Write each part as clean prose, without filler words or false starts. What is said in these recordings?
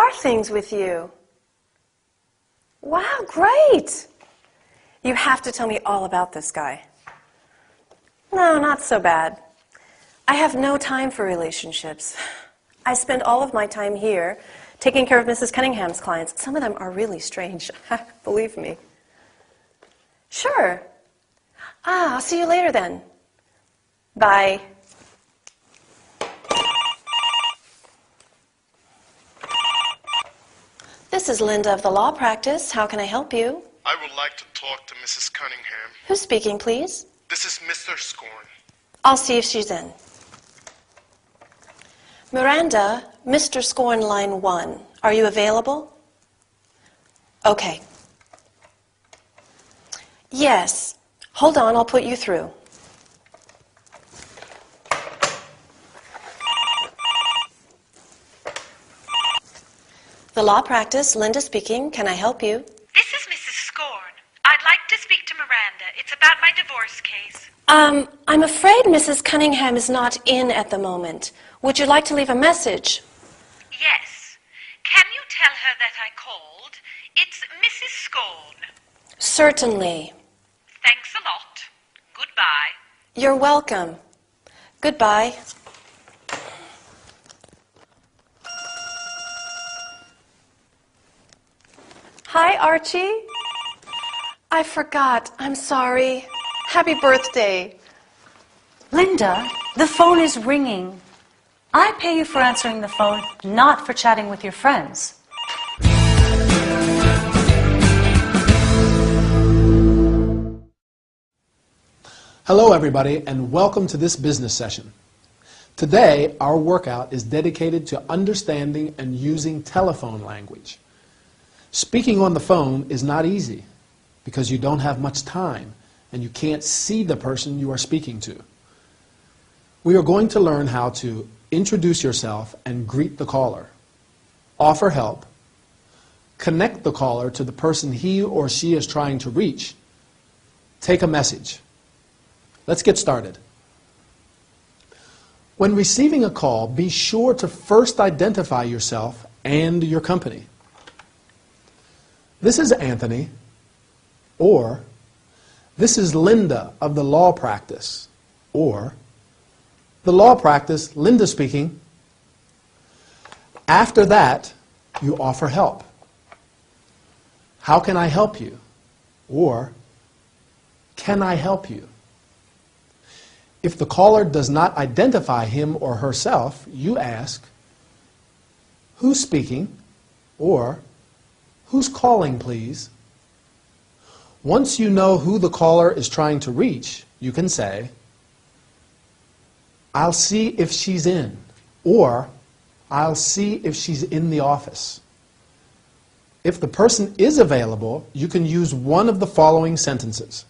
are things with you? Wow, great! You have to tell me all about this guy. No, not so bad. I have no time for relationships. I spend all of my time here taking care of Mrs. Cunningham's clients. Some of them are really strange, believe me. Sure. I'll see you later then. Bye. This is Linda of the law practice. How can I help you? I would like to talk to Mrs. Cunningham. Who's speaking, please? This is Mr. Scorn. I'll see if she's in. Miranda, Mr. Scorn, line 1. Are you available? Okay. Yes. Hold on, I'll put you through. The law practice, Linda speaking. Can I help you? This is Mrs. Scorn. I'd like to speak to Miranda. It's about my divorce case. I'm afraid Mrs. Cunningham is not in at the moment. Would you like to leave a message? Yes. Can you tell her that I called? It's Mrs. Scorn. Certainly. Thanks a lot. Goodbye. You're welcome. Goodbye. Hi, Archie. I forgot. I'm sorry. Happy birthday. Linda, the phone is ringing. I pay you for answering the phone, not for chatting with your friends. Hello everybody, and welcome to this business session. Today our workout is dedicated to understanding and using telephone language. Speaking on the phone is not easy because you don't have much time and you can't see the person you are speaking to. We are going to learn how to introduce yourself and greet the caller, offer help, connect the caller to the person he or she is trying to reach, take a message. Let's get started. When receiving a call, be sure to first identify yourself and your company. This is Anthony, or this is Linda of the law practice, or the law practice, Linda speaking. After that, you offer help. How can I help you? Or can I help you? If the caller does not identify him or herself, you ask, who's speaking? Or who's calling, please? Once you know who the caller is trying to reach, you can say, I'll see if she's in, or I'll see if she's in the office. If the person is available, you can use one of the following sentences.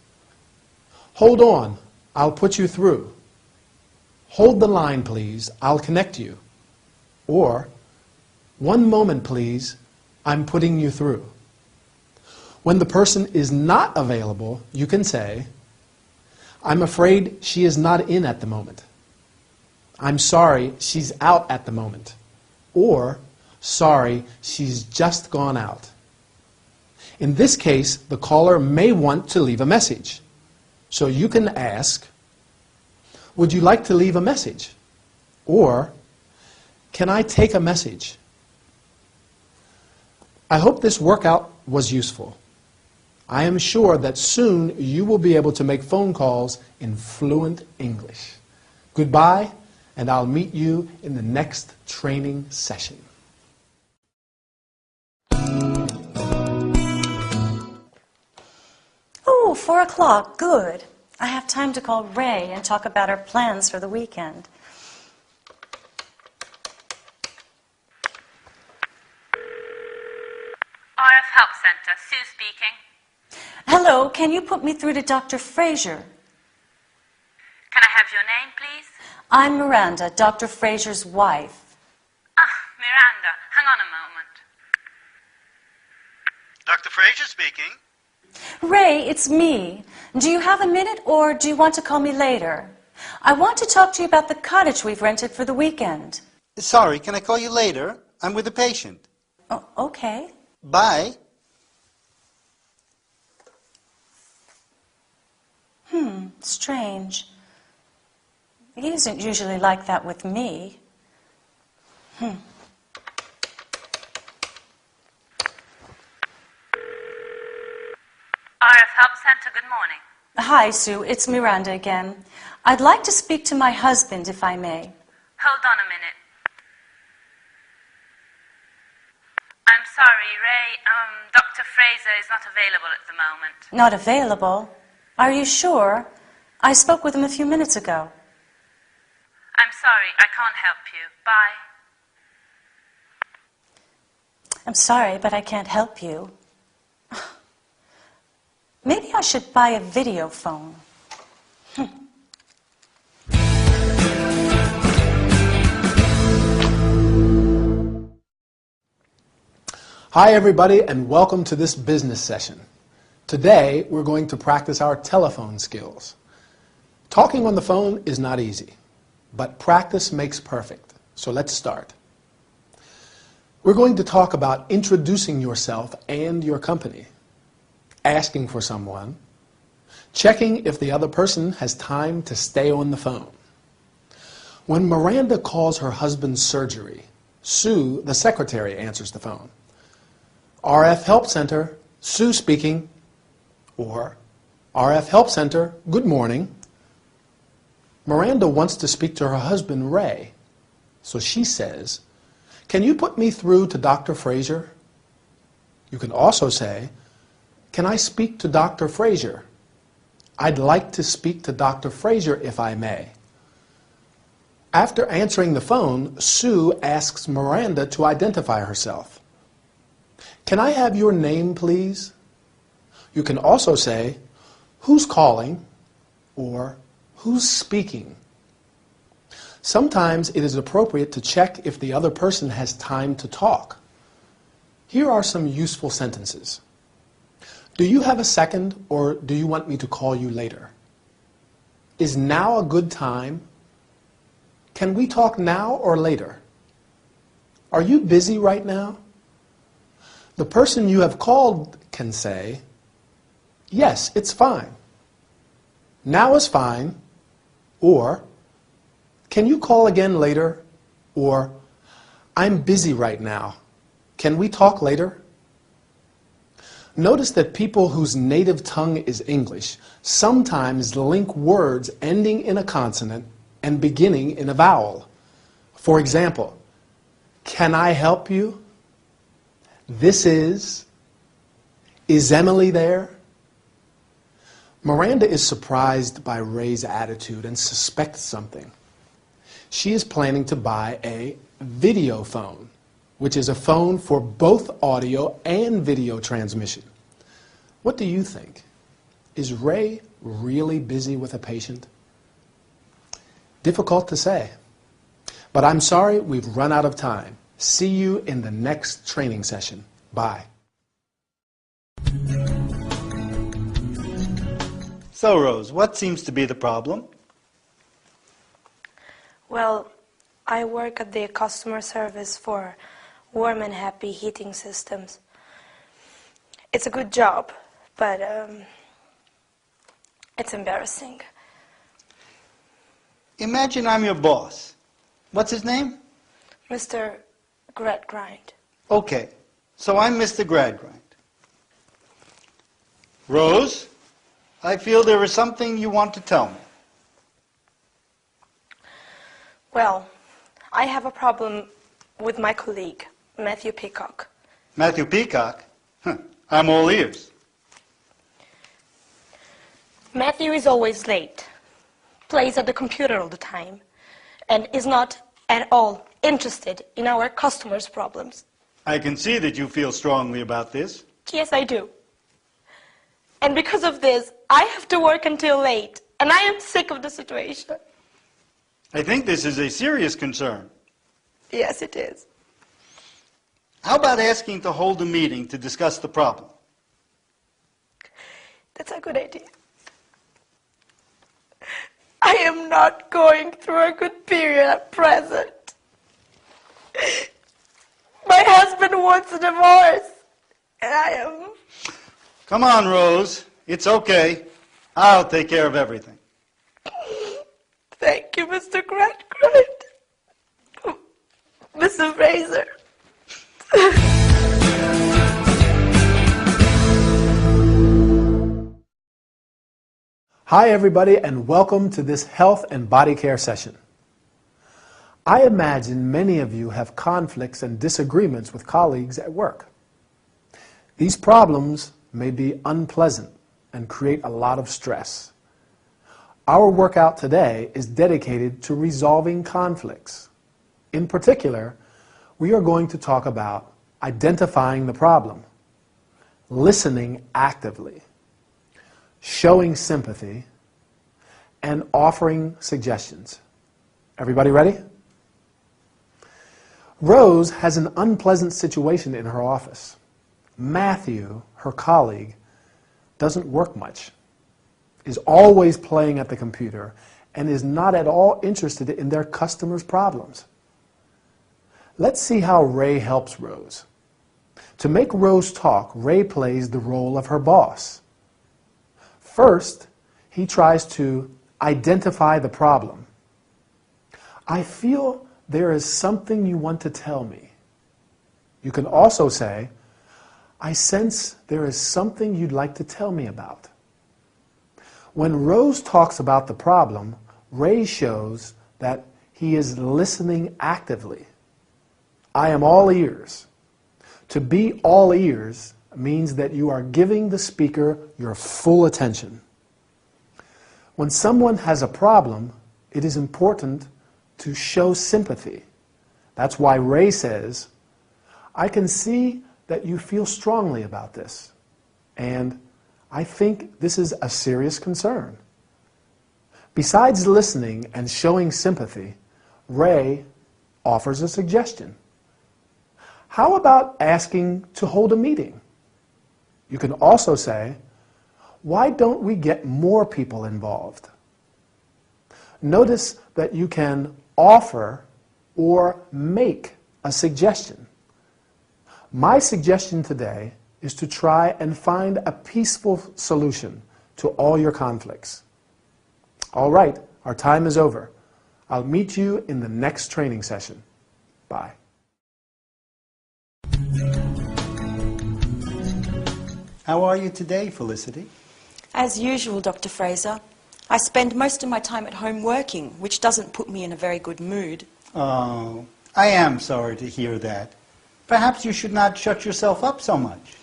Hold on, I'll put you through. Hold the line, please, I'll connect you. Or, one moment, please, I'm putting you through. When the person is not available, you can say, I'm afraid she is not in at the moment. I'm sorry, she's out at the moment. Or, sorry, she's just gone out. In this case, the caller may want to leave a message. So you can ask, would you like to leave a message? Or, can I take a message? I hope this workout was useful. I am sure that soon you will be able to make phone calls in fluent English. Goodbye, and I'll meet you in the next training session. Oh, 4 o'clock, good. I have time to call Ray and talk about our plans for the weekend. RF Help Center, Sue speaking. Hello, can you put me through to Dr. Fraser? Can I have your name, please? I'm Miranda, Dr. Fraser's wife. Miranda, hang on a moment. Dr. Fraser speaking. Ray, it's me. Do you have a minute or do you want to call me later? I want to talk to you about the cottage we've rented for the weekend. Sorry, can I call you later? I'm with a patient. Oh, okay. Bye. Strange. He isn't usually like that with me. RF Help Center, good morning. Hi, Sue. It's Miranda again. I'd like to speak to my husband, if I may. Hold on a minute. I'm sorry, Ray. Dr. Fraser is not available at the moment. Not available? Are you sure? I spoke with him a few minutes ago. I'm sorry, I can't help you. Bye. I'm sorry, but I can't help you. Maybe I should buy a video phone. Hi everybody and welcome to this business session. Today we're going to practice our telephone skills. Talking on the phone is not easy, but practice makes perfect. So let's start. We're going to talk about introducing yourself and your company, asking for someone, checking if the other person has time to stay on the phone. When Miranda calls her husband's surgery, Sue, the secretary, answers the phone. RF Help Center, Sue speaking, or RF Help Center, good morning. Miranda wants to speak to her husband, Ray, so she says, can you put me through to Dr. Fraser? You can also say, can I speak to Dr. Fraser? I'd like to speak to Dr. Fraser if I may. After answering the phone, Sue asks Miranda to identify herself. Can I have your name, please? You can also say, who's calling, or who's speaking. Sometimes it is appropriate to check if the other person has time to talk. Here are some useful sentences. Do you have a second, or do you want me to call you later? Is now a good time? Can we talk now or later? Are you busy right now? The person you have called can say, yes, it's fine. Now is fine, or can you call again later, or I'm busy right now. Can we talk later? Notice that people whose native tongue is English sometimes link words ending in a consonant and beginning in a vowel. For example, can I help you? This is Emily there? Miranda is surprised by Ray's attitude and suspects something. She is planning to buy a video phone, which is a phone for both audio and video transmission. What do you think? Is Ray really busy with a patient? Difficult to say. But I'm sorry, we've run out of time. See you in the next training session. Bye. So, Rose, what seems to be the problem? Well, I work at the customer service for Warm and Happy heating systems. It's a good job, but it's embarrassing. Imagine I'm your boss. What's his name? Mr. Gradgrind. Okay, so I'm Mr. Gradgrind. Rose, I feel there is something you want to tell me. Well, I have a problem with my colleague, Matthew Peacock. Matthew Peacock? Huh, I'm all ears. Matthew is always late, plays at the computer all the time, and is not at all interested in our customers' problems. I can see that you feel strongly about this. Yes, I do. And because of this, I have to work until late, and I am sick of the situation. I think this is a serious concern. Yes, it is. How about asking to hold a meeting to discuss the problem? That's a good idea. I am not going through a good period at present. My husband husband wants a divorce. And I am... Come on, Rose. It's okay. I'll take care of everything. Thank you, Mr. Gradgrind. Mr. Fraser. Hi everybody, and welcome to this health and body care session. I imagine many of you have conflicts and disagreements with colleagues at work. These problems may be unpleasant and create a lot of stress. Our workout today is dedicated to resolving conflicts. In particular, we are going to talk about identifying the problem, listening actively, showing sympathy, and offering suggestions. Everybody ready? Rose has an unpleasant situation in her office. Matthew, her colleague, doesn't work much, is always playing at the computer, and is not at all interested in their customers' problems. Let's see how Ray helps Rose. To make Rose talk, Ray plays the role of her boss. First, he tries to identify the problem. I feel there is something you want to tell me. You can also say, I sense there is something you'd like to tell me about. When Rose talks about the problem, Ray shows that he is listening actively. I am all ears. To be all ears means that you are giving the speaker your full attention. When someone has a problem, it is important to show sympathy. That's why Ray says, I can see that you feel strongly about this, and I think this is a serious concern. Besides listening and showing sympathy, Ray offers a suggestion. How about asking to hold a meeting? You can also say, why don't we get more people involved? Notice that you can offer or make a suggestion. My suggestion today is to try and find a peaceful solution to all your conflicts. All right, our time is over. I'll meet you in the next training session. Bye. How are you today, Felicity? As usual, Dr. Fraser. I spend most of my time at home working, which doesn't put me in a very good mood. Oh, I am sorry to hear that. Perhaps you should not shut yourself up so much.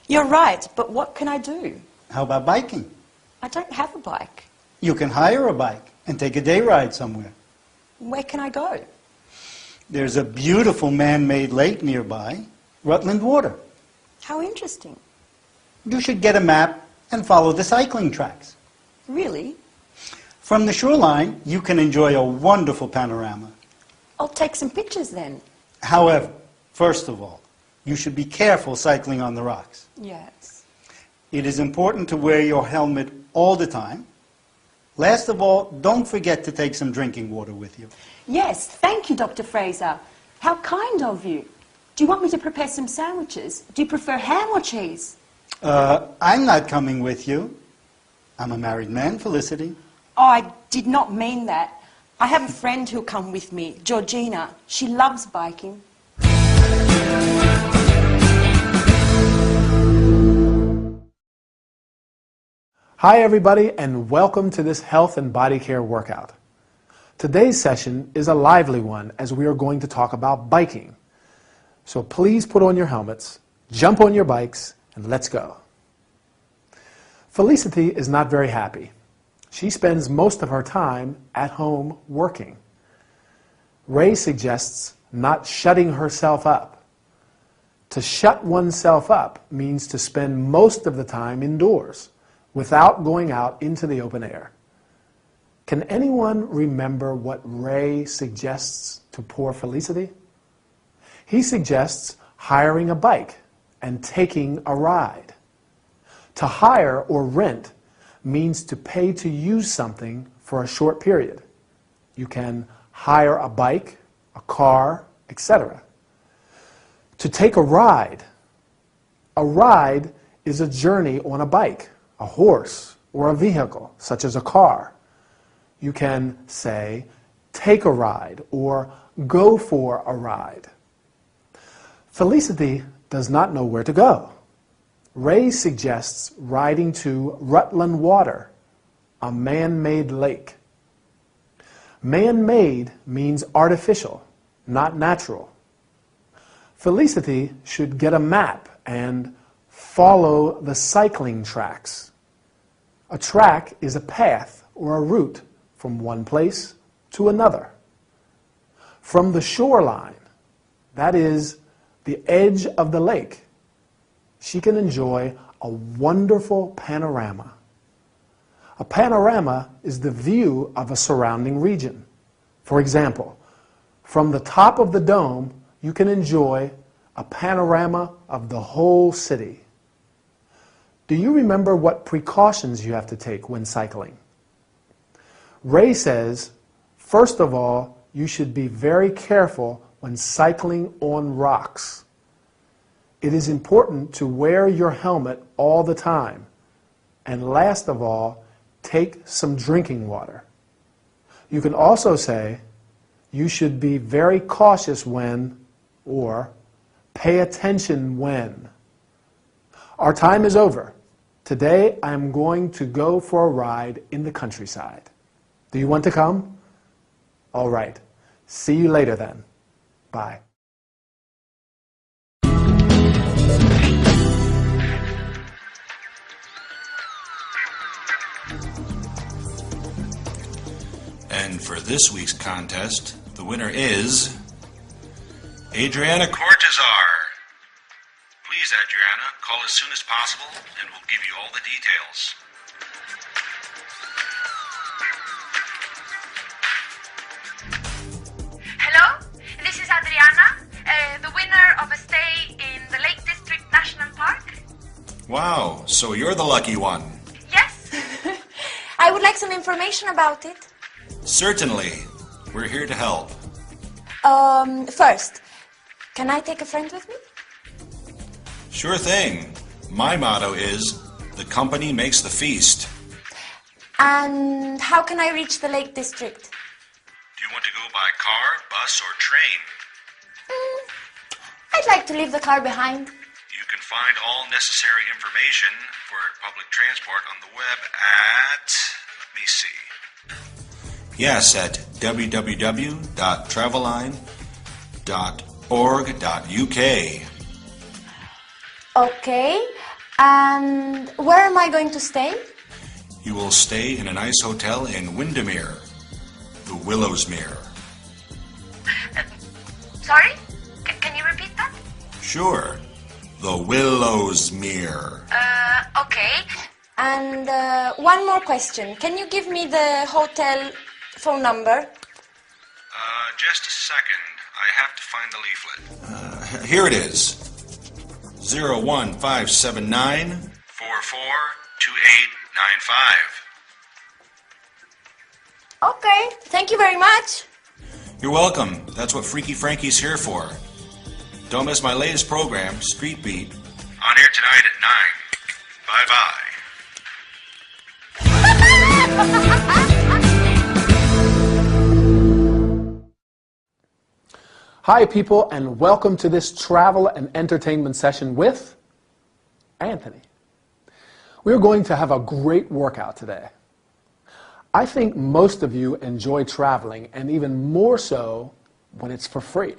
You're right, but what can I do? How about biking? I don't have a bike. You can hire a bike and take a day ride somewhere. Where can I go? There's a beautiful man-made lake nearby, Rutland Water. How interesting. You should get a map and follow the cycling tracks. Really? From the shoreline, you can enjoy a wonderful panorama. I'll take some pictures then. However, first of all, you should be careful cycling on the rocks. Yes. It is important to wear your helmet all the time. Last of all, don't forget to take some drinking water with you. Yes, thank you, Dr. Fraser. How kind of you. Do you want me to prepare some sandwiches? Do you prefer ham or cheese? I'm not coming with you. I'm a married man, Felicity. Oh, I did not mean that. I have a friend who'll come with me, Georgina. She loves biking. Hi everybody, and welcome to this health and body care workout. Today's session is a lively one as we are going to talk about biking. So please put on your helmets, jump on your bikes, and let's go. Felicity is not very happy. She spends most of her time at home working. Ray suggests not shutting herself up. To shut oneself up means to spend most of the time indoors, without going out into the open air. Can anyone remember what Ray suggests to poor Felicity? He suggests hiring a bike and taking a ride. To hire or rent means to pay to use something for a short period. You can hire a bike, a car, etc. To take a ride. A ride is a journey on a bike, a horse, or a vehicle, such as a car. You can say, take a ride, or go for a ride. Felicity does not know where to go. Ray suggests riding to Rutland Water, a man-made lake. Man-made means artificial, not natural. Felicity should get a map and follow the cycling tracks. A track is a path or a route from one place to another. From the shoreline, that is, the edge of the lake, she can enjoy a wonderful panorama. A panorama is the view of a surrounding region. For example, from the top of the dome, you can enjoy a panorama of the whole city. Do you remember what precautions you have to take when cycling? Ray says, first of all, you should be very careful when cycling on rocks. It is important to wear your helmet all the time. And last of all, take some drinking water. You can also say, you should be very cautious when, or pay attention when. Our time is over. Today I am going to go for a ride in the countryside. Do you want to come? All right. See you later then. Bye. And for this week's contest, the winner is Adriana Cortazar. Please, Adriana, call as soon as possible and we'll give you all the details. Hello, this is Adriana, the winner of a stay in the Lake District National Park. Wow, so you're the lucky one. Yes. I would like some information about it. Certainly. We're here to help. First, can I take a friend with me? Sure thing. My motto is, the company makes the feast. And how can I reach the Lake District? Do you want to go by car, bus, or train? I'd like to leave the car behind. You can find all necessary information for public transport on the web at, let me see. Yes, at www.traveline.org.uk. Okay, and where am I going to stay? You will stay in a nice hotel in Windermere, the Willowsmere. Sorry? Can you repeat that? Sure, the Willowsmere. Okay. And one more question. Can you give me the hotel phone number? Just a second. I have to find the leaflet. Here it is. 01579 442895. Okay, thank you very much. You're welcome. That's what Freaky Frankie's here for. Don't miss my latest program, Street Beat, on air tonight at 9. Bye-bye. Hi people, and welcome to this travel and entertainment session with Anthony. We're going to have a great workout today. I think most of you enjoy traveling, and even more so when it's for free.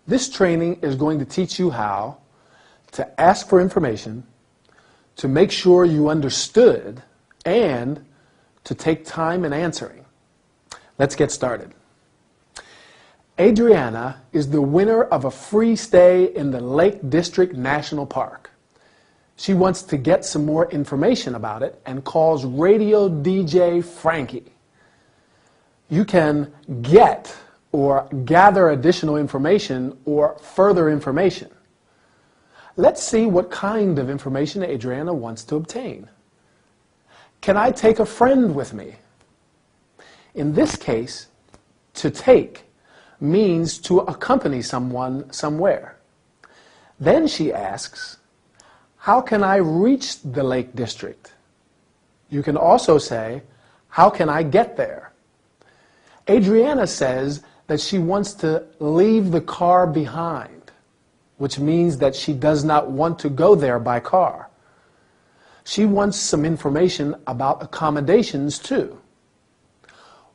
This training is going to teach you how to ask for information, to make sure you understood, and to take time in answering. Let's get started. Adriana is the winner of a free stay in the Lake District National Park. She wants to get some more information about it and calls radio DJ Frankie. You can get or gather additional information or further information. Let's see what kind of information Adriana wants to obtain. Can I take a friend with me? In this case, to take means to accompany someone somewhere. Then she asks, how can I reach the Lake District? You can also say, how can I get there? Adriana says that she wants to leave the car behind, which means that she does not want to go there by car. She wants some information about accommodations too.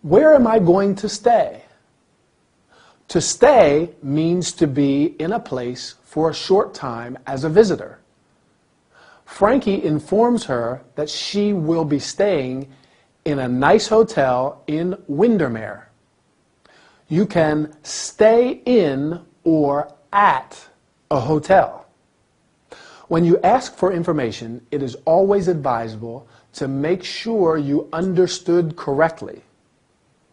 Where am I going to stay? To stay means to be in a place for a short time as a visitor. Frankie informs her that she will be staying in a nice hotel in Windermere. You can stay in or at a hotel. When you ask for information, it is always advisable to make sure you understood correctly.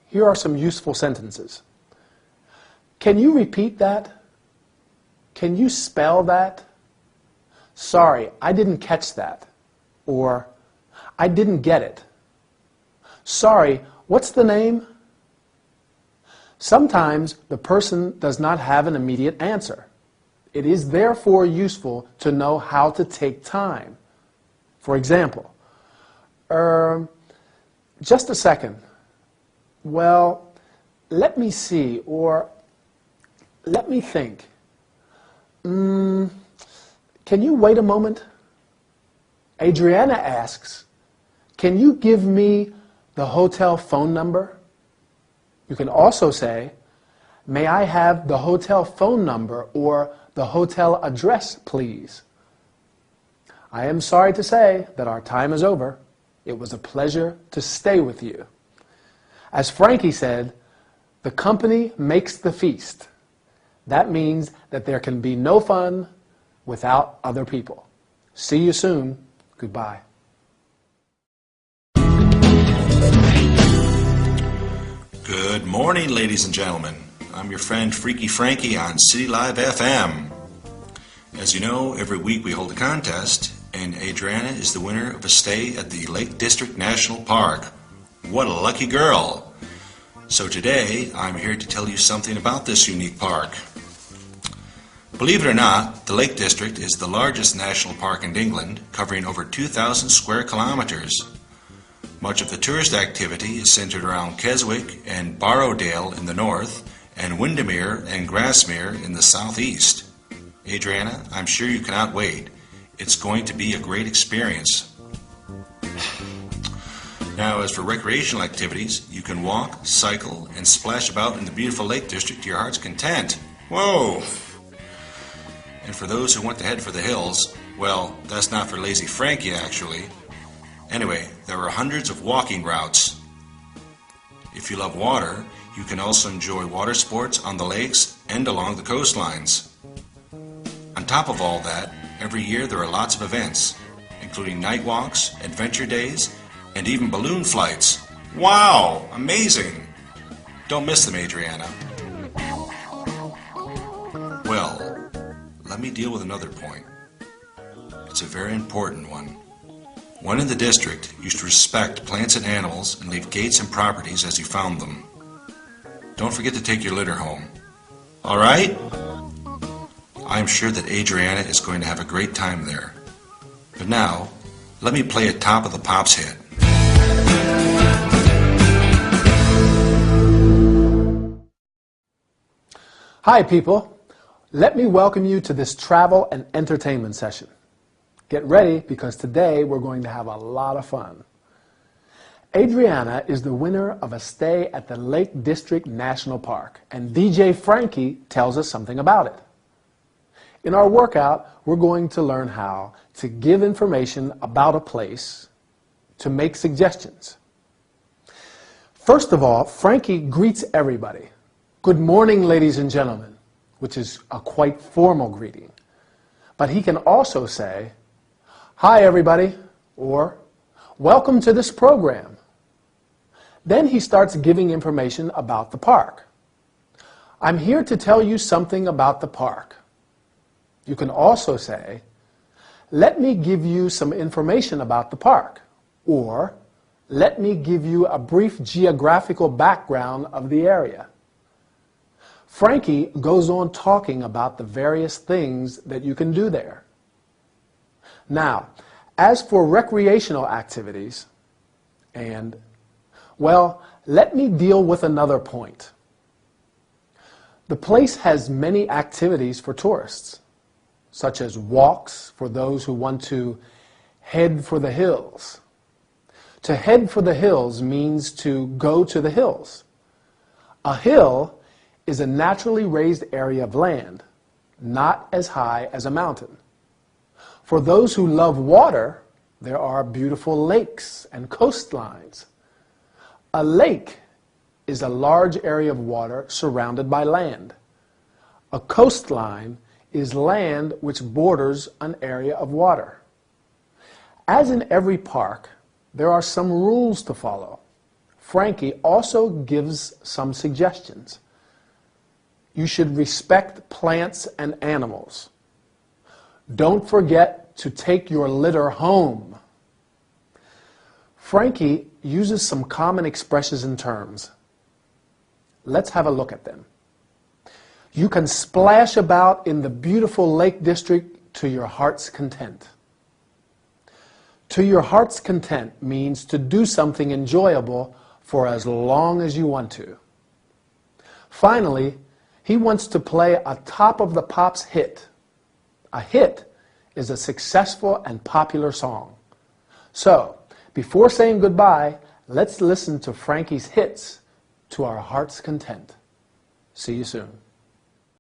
Here are some useful sentences. Can you repeat that? Can you spell that? Sorry, I didn't catch that. Or, I didn't get it. Sorry, what's the name? Sometimes the person does not have an immediate answer. It is therefore useful to know how to take time. For example, just a second. Well, let me see, or let me think. Can you wait a moment? Adriana asks, can you give me the hotel phone number? You can also say, may I have the hotel phone number or the hotel address, please? I am sorry to say that our time is over. It was a pleasure to stay with you. As Frankie said, the company makes the feast. That means that there can be no fun without other people. See you soon. Goodbye. Good morning, ladies and gentlemen. I'm your friend Freaky Frankie on City Live FM. As you know, every week we hold a contest, and Adriana is the winner of a stay at the Lake District National Park. What a lucky girl! So today, I'm here to tell you something about this unique park. Believe it or not, the Lake District is the largest national park in England, covering over 2,000 square kilometers. Much of the tourist activity is centered around Keswick and Borrowdale in the north, and Windermere and Grasmere in the southeast. Adriana, I'm sure you cannot wait. It's going to be a great experience. Now, as for recreational activities, you can walk, cycle, and splash about in the beautiful Lake District to your heart's content. Whoa! And for those who want to head for the hills, well, that's not for lazy Frankie, actually. Anyway, there are hundreds of walking routes. If you love water, you can also enjoy water sports on the lakes and along the coastlines. On top of all that, every year there are lots of events, including night walks, adventure days, and even balloon flights. Wow! Amazing! Don't miss them, Adriana. Well, let me deal with another point. It's a very important one. One in the district used to respect plants and animals and leave gates and properties as you found them. Don't forget to take your litter home. All right? I'm sure that Adriana is going to have a great time there. But now, let me play a Top of the Pops hit. Hi, people. Let me welcome you to this travel and entertainment session. Get ready, because today we're going to have a lot of fun. Adriana is the winner of a stay at the Lake District National Park, and DJ Frankie tells us something about it. In our workout, we're going to learn how to give information about a place, to make suggestions. First of all, Frankie greets everybody. Good morning, ladies and gentlemen, which is a quite formal greeting. But he can also say, hi, everybody, or welcome to this program. Then he starts giving information about the park. I'm here to tell you something about the park. You can also say, let me give you some information about the park, or let me give you a brief geographical background of the area. Frankie goes on talking about the various things that you can do there. Now, as for recreational activities, well, let me deal with another point. The place has many activities for tourists, such as walks for those who want to head for the hills. To head for the hills means to go to the hills. A hill is a naturally raised area of land, not as high as a mountain. For those who love water, there are beautiful lakes and coastlines. A lake is a large area of water surrounded by land. A coastline is land which borders an area of water. As in every park, there are some rules to follow. Frankie also gives some suggestions. You should respect plants and animals. Don't forget to take your litter home. Frankie uses some common expressions and terms. Let's have a look at them. You can splash about in the beautiful Lake District to your heart's content. To your heart's content means to do something enjoyable for as long as you want to. Finally, he wants to play a Top of the Pops hit. A hit is a successful and popular song. So, before saying goodbye, let's listen to Frankie's hits to our heart's content. See you soon.